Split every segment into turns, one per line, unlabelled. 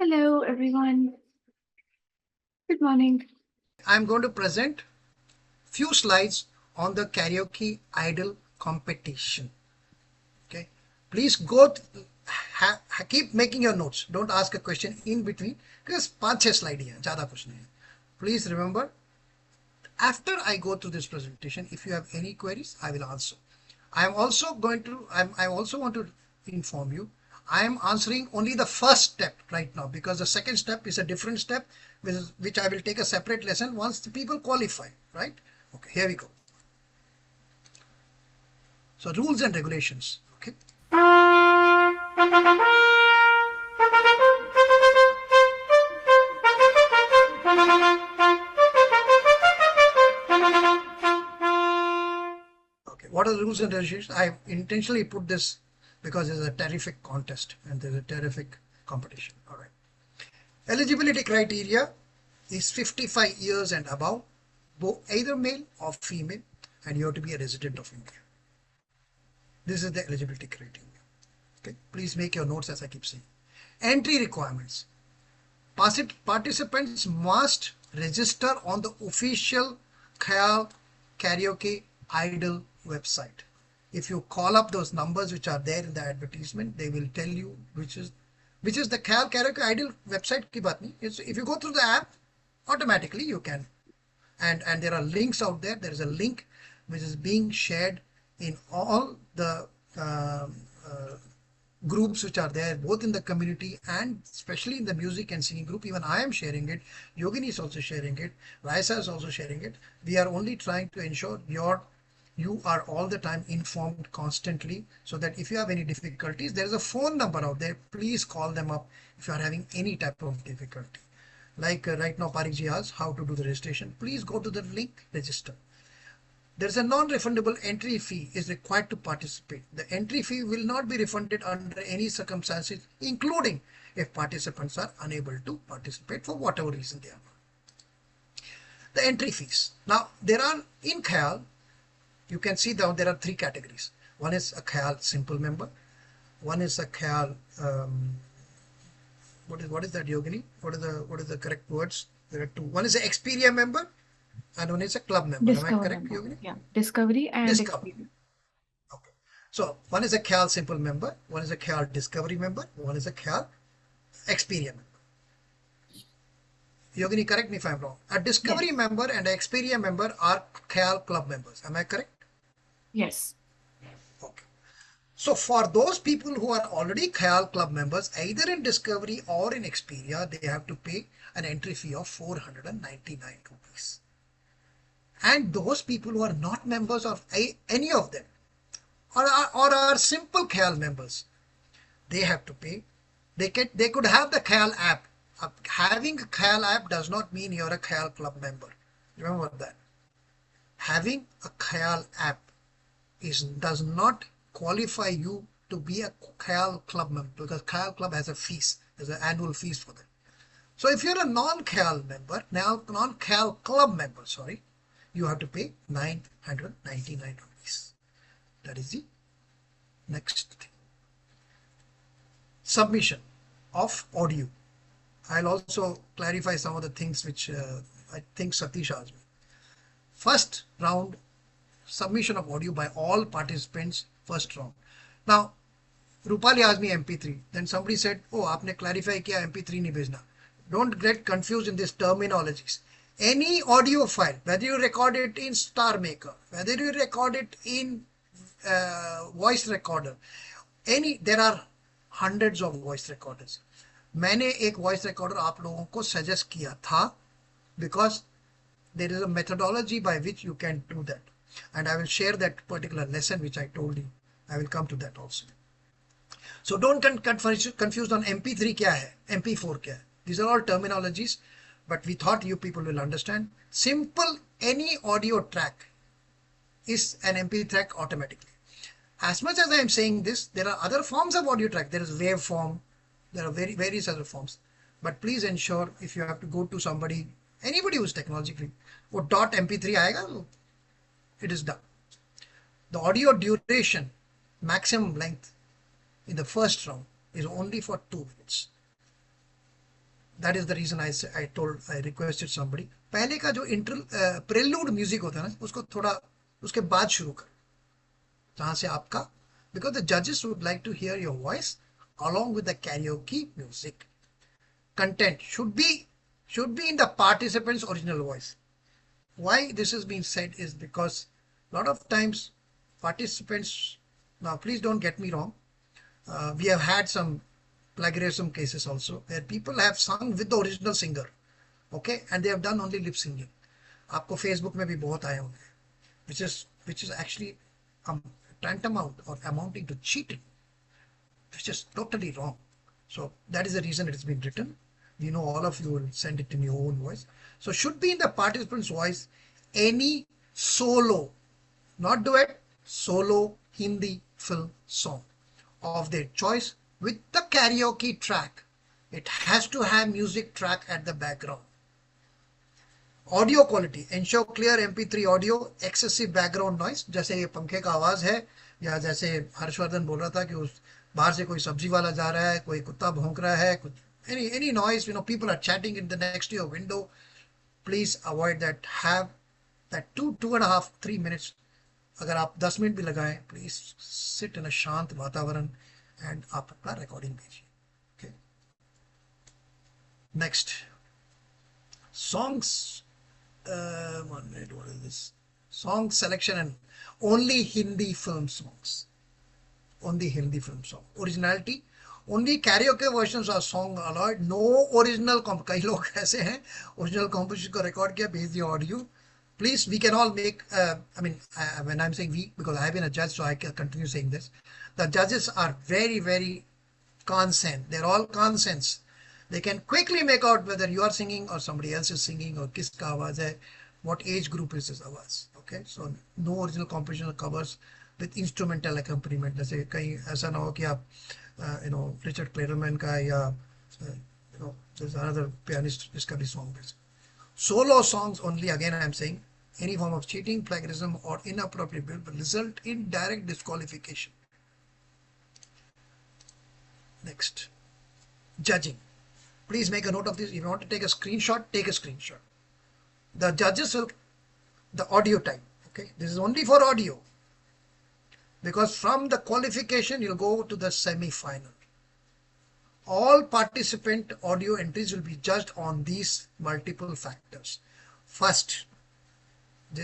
Hello, everyone. Good morning.
I'm going to present few slides on the karaoke idol competition. Okay, please keep making your notes. Don't ask a question in between because 5-6 slide ही है, ज़्यादा कुछ नहीं है. Please remember, after I go through this presentation, if you have any queries, I will answer. I also want to inform you, I am answering only the first step right now because the second step is a different step which I will take a separate lesson once the people qualify, right? Okay, here we go. So rules and regulations, okay. Okay, what are the rules and regulations? I intentionally put this because there's a terrific contest and there's a terrific competition. All right. Eligibility criteria is 55 years and above, either male or female, and you have to be a resident of India. This is the eligibility criteria. Okay, please make your notes as I keep saying. Entry requirements. Participants must register on the official Khayal Karaoke Idol website. If you call up those numbers which are there in the advertisement, they will tell you which is the Khayal Karaoke Idol website ki baat nahi. If you go through the app, automatically you can. And there are links out there. There is a link which is being shared in all the groups which are there, both in the community and especially in the music and singing group. Even I am sharing it. Yogini is also sharing it. Raisa is also sharing it. We are only trying to ensure you are all the time informed constantly, so that if you have any difficulties, there is a phone number out there. Please call them up if you are having any type of difficulty. Like right now, Parik ji asked how to do the registration. Please go to the link, register. There is a non-refundable entry fee is required to participate. The entry fee will not be refunded under any circumstances, including if participants are unable to participate for whatever reason they are. The entry fees. Now, there are in Khayal, you can see down there are three categories. One is a Khayal simple member. One is a Khayal what is that, Yogini? What is the correct words? There are two. One is an Expedia member and one is a club member. Am I
Discover
correct,
member.
Yogini?
Yeah, Discovery and
Discover.
Experience.
Okay. So one is a Khayal simple member, one is a Khayal discovery member, one is a Khayal Expedia member. Yogini, correct me if I'm wrong. A discovery
Yes.
member and an Expedia member are Khayal club members. Am I correct?
Yes.
Okay. So for those people who are already Khayal club members, either in Discovery or in Expedia, they have to pay an entry fee of 499 rupees. And those people who are not members of any of them, or are simple Khayal members, they have to pay. They could have the Khayal app. Having a Khayal app does not mean you're a Khayal club member. Remember that. Having a Khayal app does not qualify you to be a Khayal club member, because Khayal club has a fees. There's an annual fees for that. So if you're a non-Khayal member, non-Khayal club member, sorry, you have to pay 999 rupees. That is the next thing. Submission of audio. I'll also clarify some of the things which I think Satish asked me. First round, submission of audio by all participants, first round. Now, Rupali asked me MP3. Then somebody said, oh, आपने clarify किया MP3 नहीं भेजना. Don't get confused in these terminologies. Any audio file, whether you record it in Star Maker, whether you record it in voice recorder, there are hundreds of voice recorders. मैंने एक voice recorder आप लोगों को suggest किया था because there is a methodology by which you can do that, and I will share that particular lesson which I told you. I will come to that also. So don't get confused on MP3 क्या है, MP4 क्या है. These are all terminologies, but we thought you people will understand. Simple, any audio track is an MP3 track automatically. As much as I am saying this, there are other forms of audio track. There is waveform. There are various other forms. But please ensure, if you have to go to somebody, anybody who's technologically, वो .mp3 आएगा, it is done. The audio duration, maximum length in the first round is only for 2 minutes. That is the reason I requested somebody, पहले का जो prelude music होता है ना, उसको थोड़ा उसके बाद शुरू कर, जहां से आपका, बिकॉज द जजेस would like to hear your voice along with the karaoke music. Content should be in the participant's original voice. Why this is being said is because a lot of times participants, now please don't get me wrong, we have had some plagiarism cases also where people have sung with the original singer, okay, and they have done only lip singing. आपको Facebook में भी बहुत आए होंगे, which is actually tantamount or amounting to cheating, which is totally wrong. So that is the reason it has been written. You know, all of you will send it in your own voice. So should be in the participant's voice any solo, not duet, solo Hindi film song of their choice with the karaoke track. It has to have music track at the background. Audio quality, ensure clear MP3 audio, excessive background noise, जैसे ये पंखे का आवाज है, या जैसे हर्षवर्धन बोल रहा था कि उस बाहर से कोई सब्जी वाला जा रहा है, कोई कुत्ता भौंक रहा है, कुछ any noise, people are chatting in the next to your window, please avoid that. Have that 2.5 3 minutes, अगर आप 10 मिनट भी लगाएं, प्लीज सिट इन अ शांत वातावरण एंड आप अपना रिकॉर्डिंग भेजिए. Okay, next songs, one minute, what is this? Song selection and only Hindi film songs. Only Hindi film song. Originality. Only karaoke versions are song allowed. No original. कई लोग ऐसे हैं original composition को record किया, भेज दिया audio. Please, we can all make. When I'm saying we, because I have been a judge, so I can continue saying this. The judges are very, very consent. They're all consents. They can quickly make out whether you are singing or somebody else is singing, or kiska आवाज है, what age group is this आवाज. Okay, so no original composition covers with instrumental accompaniment. जैसे कहीं ऐसा ना हो कि आप रिचर्ड क्लेरमैन का या there's another pianist जिसका भी song है. Solo songs only, again I am saying, any form of cheating, plagiarism or inappropriate will result in direct disqualification. Next, judging. Please make a note of this. If you want to take a screenshot, take a screenshot. The judges will, the audio type, okay, this is only for audio, because from the qualification you'll go to the semi-final. All participant audio entries will be judged on these multiple factors. First,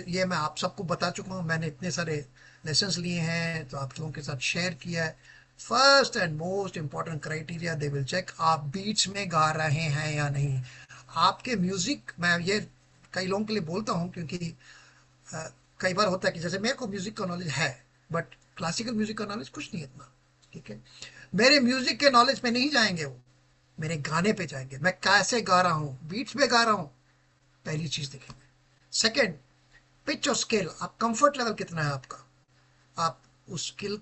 ये मैं आप सबको बता चुका हूँ, मैंने इतने सारे लेसन्स लिए हैं तो आप लोगों के साथ शेयर किया है. First and most important criteria they will check, आप बीट्स में गा रहे हैं या नहीं. आपके म्यूजिक, मैं ये कई लोगों के लिए बोलता हूँ क्योंकि कई बार होता है कि जैसे मेरे को म्यूजिक का नॉलेज है बट क्लासिकल म्यूजिक का नॉलेज कुछ नहीं इतना, ठीक है. मेरे म्यूजिक के नॉलेज में नहीं जाएंगे, वो मेरे गाने पे जाएंगे, मैं कैसे गा रहा हूँ, बीट्स पे गा रहा हूँ, पहली चीज देखेंगे. सेकेंड, पिच और स्केल, आप कंफर्ट लेवल कितना है आपका, आप उस स्केल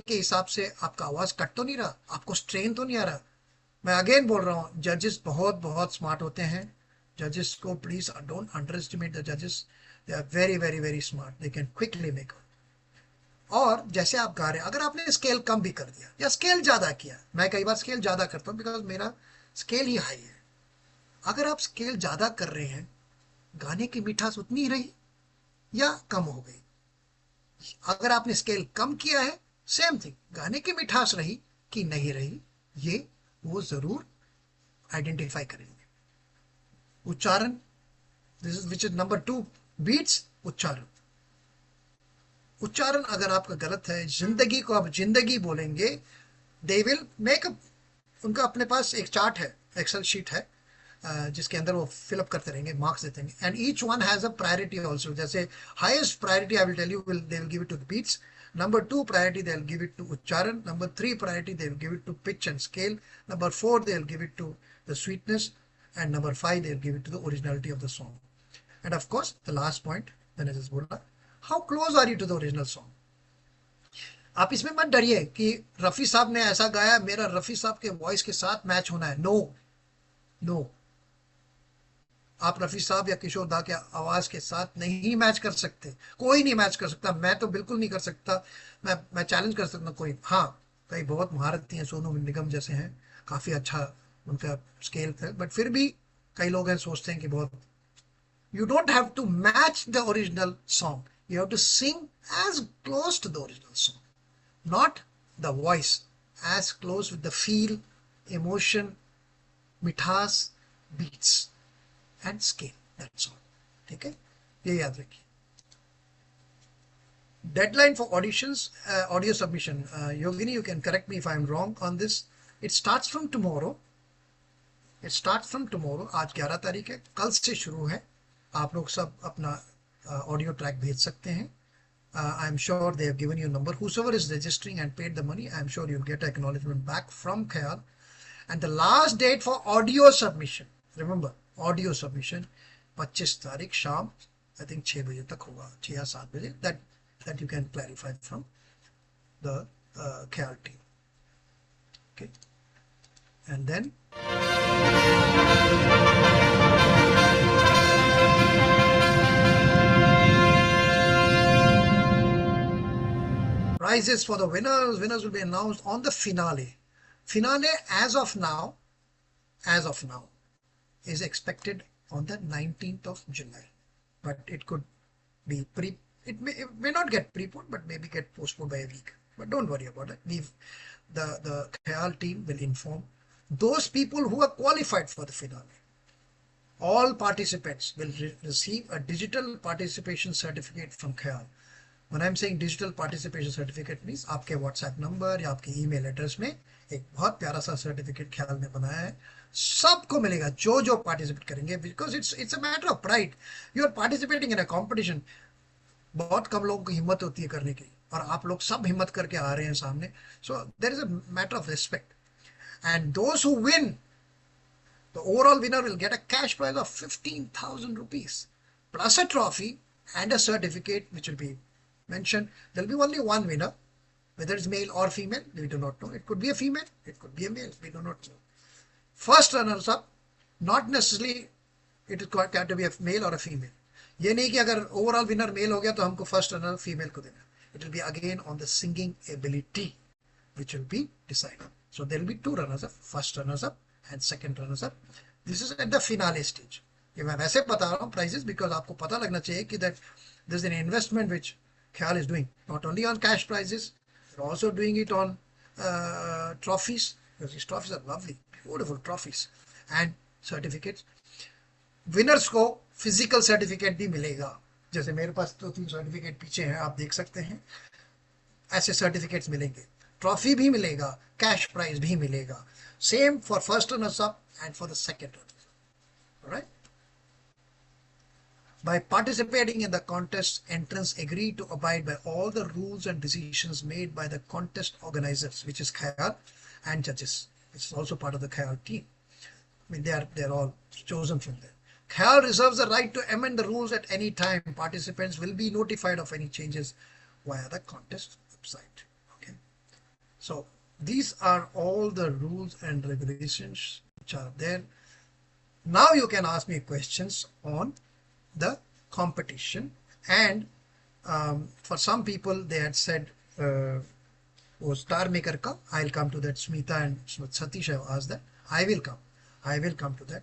के हिसाब से आपका आवाज कट तो नहीं रहा, आपको स्ट्रेन तो नहीं आ रहा. मैं अगेन बोल रहा हूँ, जजेस बहुत बहुत स्मार्ट होते हैं. जजेस को please don't underestimate the जजेस, they are very very very smart, they can quickly make. और जैसे आप गा रहे हैं, अगर आपने स्केल कम भी कर दिया या स्केल ज्यादा किया, मैं कई बार स्केल ज्यादा करता हूँ बिकॉज मेरा स्केल ही हाई है. अगर आप स्केल ज्यादा कर रहे हैं, गाने की मिठास उतनी ही रही या कम हो गई. अगर आपने स्केल कम किया है, सेम थिंग, गाने की मिठास रही कि नहीं रही, ये वो जरूर आइडेंटिफाई करेंगे. उच्चारण, this is which is number 2, beats, उच्चारण. उच्चारण अगर आपका गलत है, जिंदगी को आप जिंदगी बोलेंगे, दे विल मेक अप, उनका अपने पास एक चार्ट है, एक्सेल शीट है, जिसके अंदर वो फिलअप करते रहेंगे, मार्क्स देते रहेंगे. And each one has a priority also. जैसे highest priority I will tell you, they will give it to the beats. Number 2 priority they will give it to उच्चारण. Number 3 priority they will give it to pitch and scale. Number 4 they will give it to the sweetness. And number 5 they will give it to the originality of the song. And of course the last point मैंने just बोला, how close are you to the original song. आप इसमें मत डरिए कि रफी साहब ने ऐसा गाया, मेरा रफी साहब के वॉइस के साथ मैच होना है. नो नो, आप रफी साहब या किशोर दा के आवाज के साथ नहीं मैच कर सकते, कोई नहीं मैच कर सकता. मैं तो बिल्कुल नहीं कर सकता. मैं चैलेंज कर सकता कोई, हाँ कई बहुत महारत हैं, सोनू निगम जैसे हैं, काफी अच्छा उनका स्केल था, बट फिर भी कई लोग हैं सोचते हैं कि बहुत, you don't have to match the original song, you have to sing as close to the original song, not the voice, as close with the feel, emotion, मिठास, beats and scale, that's all. ठीक है, ये याद रखिए. Deadline for auditions, audio submission, Yogini, you can correct me if I'm wrong on this. It starts from tomorrow. It starts from tomorrow. आज 11 तारीख है, कल से शुरू है. आप लोग सब अपना ऑडियो ट्रैक भेज सकते हैं. I am sure they have given you a number. Whosoever is registering and paid the money, I am sure you'll get acknowledgement back from Khayal. And the last date for audio submission, remember, audio submission 25 तारीख शाम, I think 6 बजे तक होगा, 6 या 7 बजे. That you can clarify from the Khayal team. Okay, and then prizes for the winners. Winners will be announced on the finale. Finale as of now is expected on the 19th of July, but it could be it may not get preponed, but maybe get postponed by a week. But don't worry about it. The Khayal team will inform those people who are qualified for the finale. All participants will receive a digital participation certificate from Khayal. When I'm saying digital participation certificate means आपके WhatsApp number या आपके email address में एक बहुत प्यारा सा certificate ख्याल ने बनाया है, सबको मिलेगा जो जो पार्टिसिपेट करेंगे, because it's a matter of pride. You are participating in a competition. बहुत कम लोगों की हिम्मत होती है करने की, और आप लोग सब हिम्मत करके आ रहे हैं सामने. So there is a matter of respect. And those who win, the overall winner will get a cash prize of 15,000 rupees plus a trophy and a certificate which will be mentioned. There will be only one winner, whether it's male or female, we do not know. It could be a female, it could be a male, we do not know. First runners up, not necessarily it is got to be a male or a female. ये नहीं कि अगर overall winner mail हो गया तो हमको first runner female को देना. It will be again on the singing ability which will be decided. So there will be two runners up, first runners up and second runners up. This is at the finale stage. ये मैं वैसे बता रहा हूँ prizes because आपको पता लगना चाहिए कि that there is an investment which Khayal is doing, not only on cash prizes, but also doing it on trophies, because these trophies are lovely, beautiful trophies and certificates. Winners को physical certificate भी मिलेगा, जैसे मेरे पास 2-3 certificate पीछे हैं, आप देख सकते हैं. ऐसे सर्टिफिकेट्स मिलेंगे, ट्रॉफी भी मिलेगा, कैश प्राइज भी मिलेगा. Same for first runners up and for the second run. All right. By participating in the contest, entrants agree to abide by all the rules and decisions made by the contest organizers, which is Khayal, and judges, which is also part of the Khayal team. I mean, they're all chosen from there. Khayal reserves the right to amend the rules at any time. Participants will be notified of any changes via the contest website. Okay. So these are all the rules and regulations which are there. Now you can ask me questions on the competition, and for some people they had said Star Maker ka, I'll come to that. Smita and Satish have asked that. I will come to that.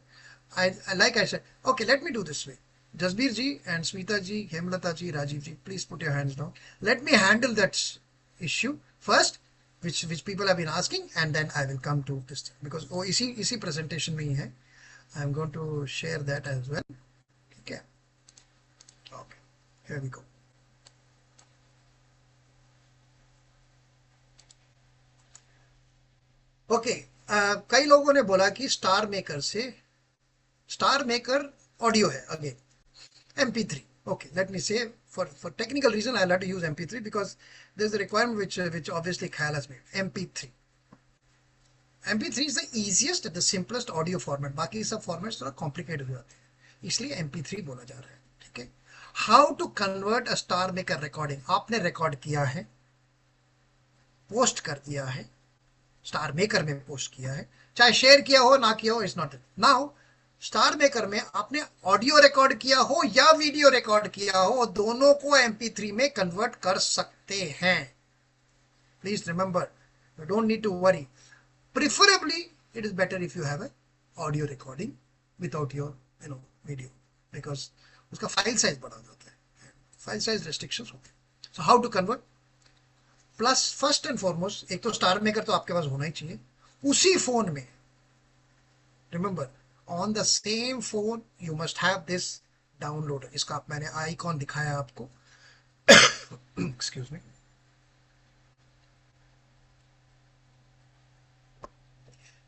Like I said, okay, let me do this way. Jasbir ji and Smita ji, Hemlata ji, Rajiv ji, please put your hands down. Let me handle that issue first, which people have been asking, and then I will come to this thing, because इसी presentation में ही है. I am going to share that as well. Okay. Okay. Here we go. Okay. कई लोगों ने बोला कि star maker audio है again, MP3. Okay, let me say for technical reason I'll have to use MP3 because there's a requirement which obviously Khayal has made. MP3 is the easiest and the simplest audio format. बाकी सब formats थोड़ा complicated हो जाते हैं, इसलिए MP3 बोला जा रहा है. ठीक है. How to convert a Star Maker recording? आपने रिकॉर्ड किया है, पोस्ट कर दिया है, स्टार मेकर में पोस्ट किया है, चाहे शेयर किया हो ना किया हो, it's not. Now star maker में आपने ऑडियो रिकॉर्ड किया हो या वीडियो रिकॉर्ड किया हो, दोनों को MP3 में कन्वर्ट कर सकते हैं. Please remember, you don't need to worry. Preferably it is better if you have a audio recording without your video, because उसका file size बढ़ा जाता है, file size restrictions होते हैं. So how to convert? Plus first and foremost एक तो star maker तो आपके पास होना ही चाहिए उसी फोन में. Remember, on the same phone you must have this downloader. इसका मैंने आइकॉन दिखाया आपको. Excuse me.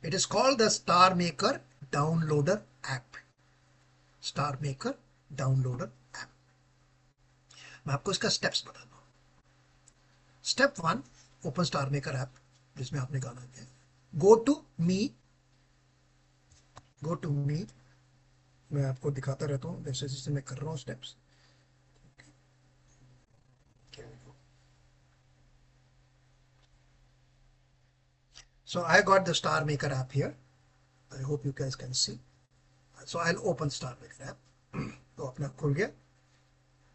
It is called the Star Maker Downloader app. Star Maker Downloader app. मैं आपको इसका स्टेप्स बताता हूँ. Step 1, open StarMaker app जिसमें आपने गाना किया. Go to me. मैं आपको दिखाता रहता हूँ जैसे जैसे मैं कर रहा हूँ steps. So I got the Star Maker app here. I hope you guys can see. So I'll open Star Maker app. तो अपना खुल गया.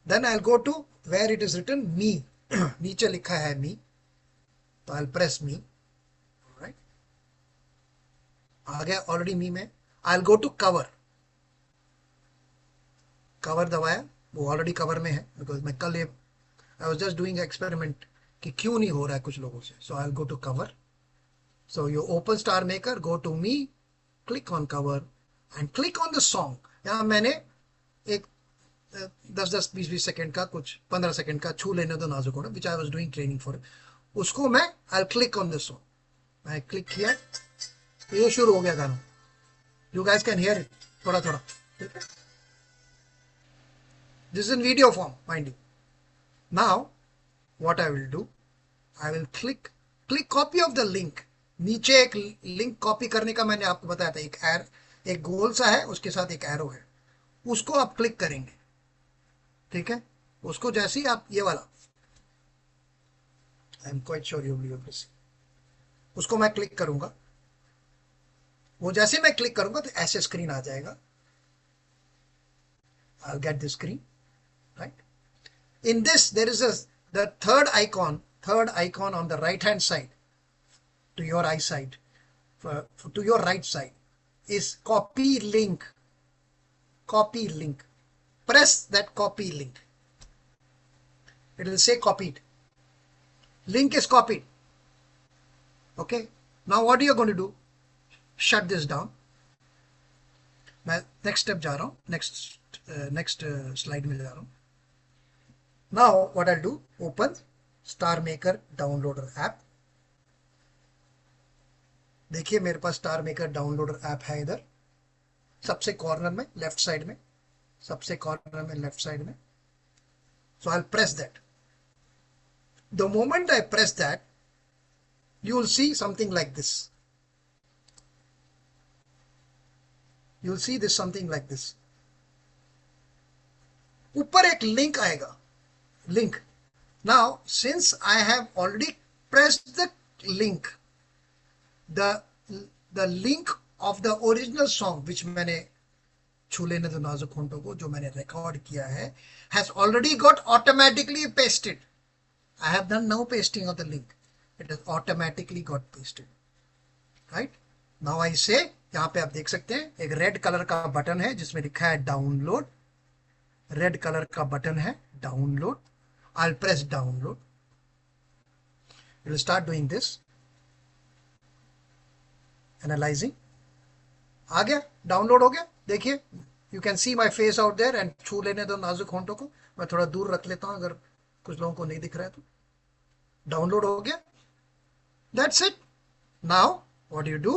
Then I'll go to where it is written me. नीचे लिखा है me. तो I'll press me. Alright. आ गया already me में. I'll go to cover. cover दबाया, वो already cover में है because मैं कल ये I was just doing experiment कि क्यों नहीं हो रहा है कुछ लोगों से. So I'll go to cover. So you open Star Maker, go to me, click on cover and click on the song. यहाँ मैंने एक 10-20 सेकंड का, कुछ 15 सेकंड का छू लेने दो नाजुक होना, which I was doing training for. उसको मैं I'll click on this song. मैं क्लिक किया तो ये शुरू हो गया गाना. You guys can hear it थोड़ा थोड़ा. This is in video form, mind you. Now what I will do, I will click copy of the link. नीचे एक लिंक कॉपी करने का मैंने आपको बताया था. एक गोल सा है, उसके साथ एक एरो है, उसको आप क्लिक करेंगे. ठीक है, उसको जैसे ही आप ये वाला, I am quite sure you will see, उसको मैं क्लिक करूंगा. वो जैसे मैं क्लिक करूंगा तो ऐसे स्क्रीन आ जाएगा. I'll get this screen, right? In this there is the third icon on the right hand side to your eyesight, to your right side, is copy link. Press that copy link. It will say copied. Link is copied. Okay, now what are you going to do? Shut this down. मैं next step जा रहा हूँ, next slide में जा रहा हूँ. Now what I'll do, open Star Maker Downloader app. देखिए मेरे पास स्टार मेकर डाउनलोडर ऐप है इधर सबसे कॉर्नर में लेफ्ट साइड में, लेफ्ट साइड में. So I'll press that. The moment I press that, you will see something like this. You'll see this something like this. ऊपर एक लिंक आएगा, link. Now since I have already pressed the link, the link of the original song which मैंने छू लेने दो नाजुक होंठों को, जो मैंने रिकॉर्ड किया है, has already got automatically pasted. I have done no pasting of the link. It has automatically got pasted. Right? Now I say, यहाँ पे आप देख सकते हैं एक रेड कलर का बटन है जिसमें लिखा है डाउनलोड. रेड कलर का बटन है download. I'll press download. It will start doing this. Analyzing. आ गया, डाउनलोड हो गया. देखिए, you can see my face out there and छू लेने दो नाजुक होंठों को. मैं थोड़ा दूर रख लेता हूं अगर कुछ लोगों को नहीं दिख रहा है तो. डाउनलोड हो गया. That's it. Now what you do,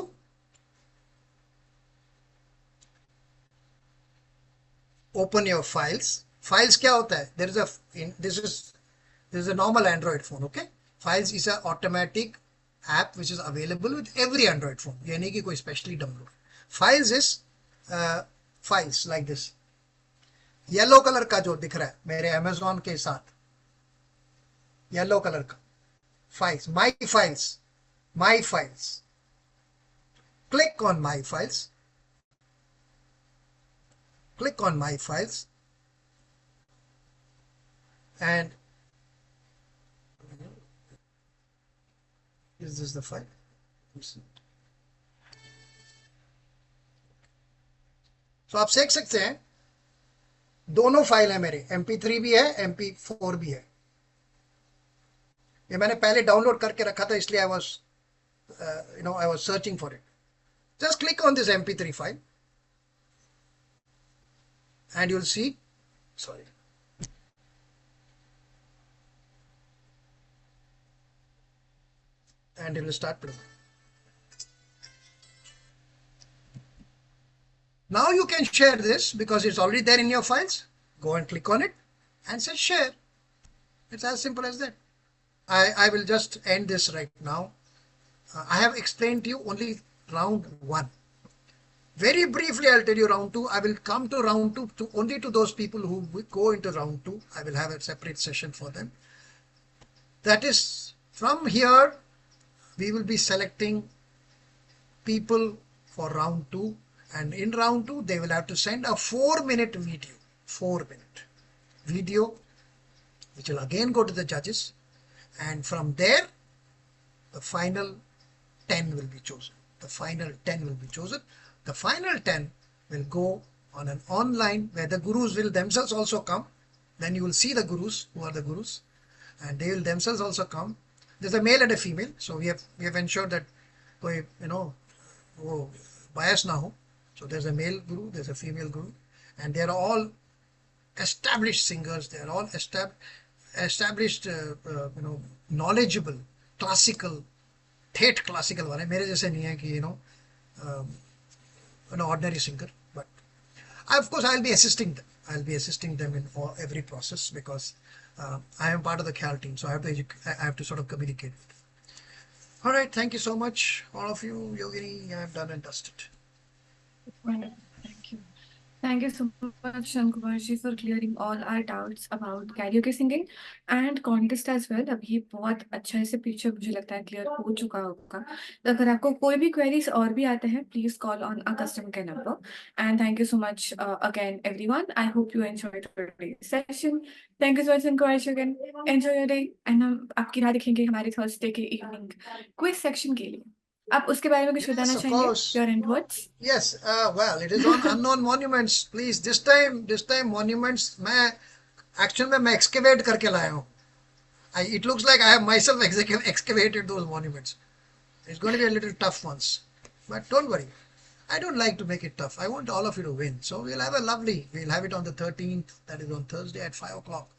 open your files. Files क्या होता है? This is a normal Android phone. Okay, files is a automatic app which is available with every Android phone. ये नहीं कि कोई specially download. Files is files like this. Yellow colour का जो दिख रहा है मेरे Amazon के साथ, येलो कलर का files, my files. Click on my files. And is this the file? सो आप देख सकते हैं दोनों फाइल है मेरे, MP3 भी है, MP4 भी है। ये मैंने पहले डाउनलोड करके रखा था, इसलिए I was searching for it. Just click on this MP3 file and you'll see, sorry, and it will start playing. Now you can share this because it's already there in your files. Go and click on it and say share. It's as simple as that. I will just end this right now. I have explained to you only round 1. Very briefly, I'll tell you round 2. I will come to round 2 only to those people who will go into round 2. I will have a separate session for them. That is, from here, we will be selecting people for round 2, and in round 2 they will have to send a 4-minute video, 4-minute video, which will again go to the judges, and from there the final 10 will be chosen. The final 10 will be chosen. The final 10 will go on an online where the gurus will themselves also come. Then you will see the gurus, who are the gurus, and they will themselves also come. There's a male and a female, so we have ensured that कोई वो bias ना हो. So there's a male guru, there's a female guru, and they are all established singers. They are all established, knowledgeable, classical, ठेठ classical वाले. मेरे जैसे नहीं है कि an ordinary singer, but of course I'll be assisting them. I'll be assisting them in every process because I am part of the CAL team, so I have to sort of communicate with them. All right, thank you so much, all of you. Yogini, I have done and dusted.
Right. Thank you. Thank you so much, Shankumarji, for clearing all our doubts about karaoke singing and contest as well. अब ये बहुत अच्छा से picture मुझे लगता है clear हो चुका होगा. तो अगर आपको कोई भी queries और भी आते हैं, please call on our customer care number. And thank you so much again, everyone. I hope you enjoyed today's session. Thank you so much, Shankumarji, again. Enjoy your day. And हम आपकी राह देखेंगे हमारे Thursday के evening quiz section के लिए. आप उसके बारे में कुछ बताना
Yes, of
चाहेंगे?
course.
Your end words?
Yes, well, it is on unknown monuments. Please, this time monuments मैं actually मैं excavate करके लाया हूँ. It looks like I have myself excavated those monuments. It's going to be a little tough ones, but don't worry. I don't like to make it tough. I want all of you to win. So we'll have it on the 13th, that is on Thursday at 5 o'clock.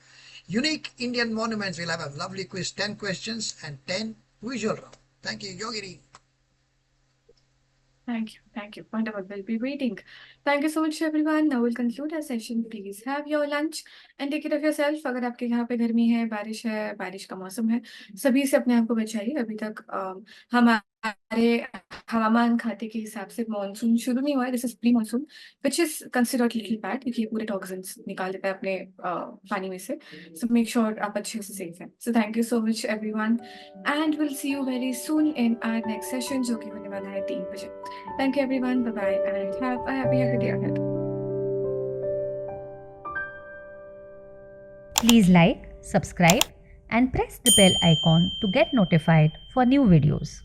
Unique Indian monuments. We'll have a lovely quiz, 10 questions and 10 visual round. Thank you, Yogini.
Thank you. Wonderful. We'll be waiting. Thank you so much, everyone. Now we'll conclude our session. Please have your lunch and take care of yourself. अगर आपके यहाँ पे गर्मी है, बारिश का मौसम है, सभी से अपने आप को बचाइए. अभी तक हमारे हवामान खाते के हिसाब से मॉनसून शुरू नहीं हुआ है. This is pre monsoon which is considered little bad क्योंकि ये पूरे टॉक्सिन्स निकाल देता है अपने पानी में से. सो मेक श्योर आप अच्छे से सेफ हैं. So thank you so much everyone and will see you very soon in our next session जो कि होने वाला है 3 बजे. Thank you everyone. Bye-bye and have a happy day ahead.
Please like, subscribe and press the bell icon to get notified for new videos.